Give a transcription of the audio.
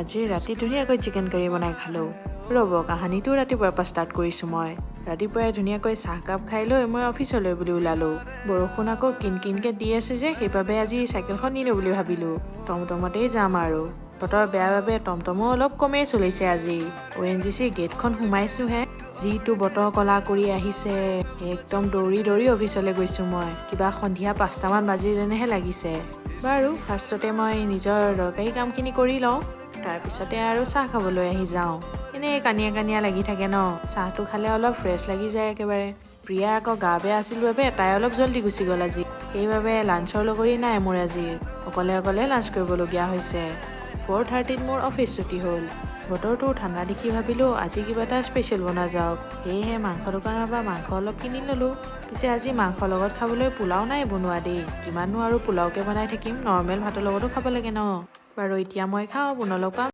আজি ৰাতি ধুনীয়াকৈ চিকেন কাৰী বনাই খালোঁ। ৰ'ব কাহানীটো ৰাতিপুৱাৰ পৰা ষ্টাৰ্ট কৰিছোঁ মই। ৰাতিপুৱাই ধুনীয়াকৈ চাহকাপ খাই লৈ মই অফিচলৈ বুলি ওলালোঁ। বৰষুণ আকৌ কিনকিনকৈ দি আছে যে সেইবাবে আজি চাইকেলখন নিনো বুলি ভাবিলোঁ। টমটমতেই যাম আৰু। বতৰ বেয়া বাবে টমটমো অলপ কমেই চলিছে আজি। ONGC গেটখন সোমাইছোঁহে। যিটো বতৰ কলা কৰি আহিছে, একদম দৌৰি দৌৰি অফিচলৈ গৈছোঁ মই। কিবা সন্ধিয়া 5টামান বাজি যেনেহে লাগিছে। বাৰু ফাৰ্ষ্টতে মই নিজৰ দৰকাৰী কামখিনি কৰি লওঁ। তাৰপিছতে আৰু চাহ খাবলৈ আহি যাওঁ। এনেই কানিয়া কানিয়া লাগি থাকে ন, চাহটো খালে অলপ ফ্ৰেছ লাগি যায় একেবাৰে। প্ৰিয়া আকৌ গা বেয়া আছিল বাবে তাই অলপ জল্দি গুচি গ'ল আজি। সেইবাবে লাঞ্চৰ লগৰী নাই মোৰ আজি। অকলে অকলে লাঞ্চ কৰিবলগীয়া হৈছে। 4:30ত মোৰ অফিচ ছুটি হ'ল। বতৰটো ঠাণ্ডা দেখি ভাবিলোঁ আজি কিবা এটা স্পেচিয়েল বনোৱা যাওক। সেয়েহে মাংস দোকানৰ পৰা মাংস অলপ কিনি ল'লোঁ। পিছে আজি মাংসৰ লগত খাবলৈ পোলাও নাই বনোৱা দেই। কিমাননো আৰু পোলাওকে বনাই থাকিম, নৰ্মেল ভাতৰ লগতো খাব লাগে ন। বাৰু এতিয়া মই খাওঁ, পুনৰ লগ পাম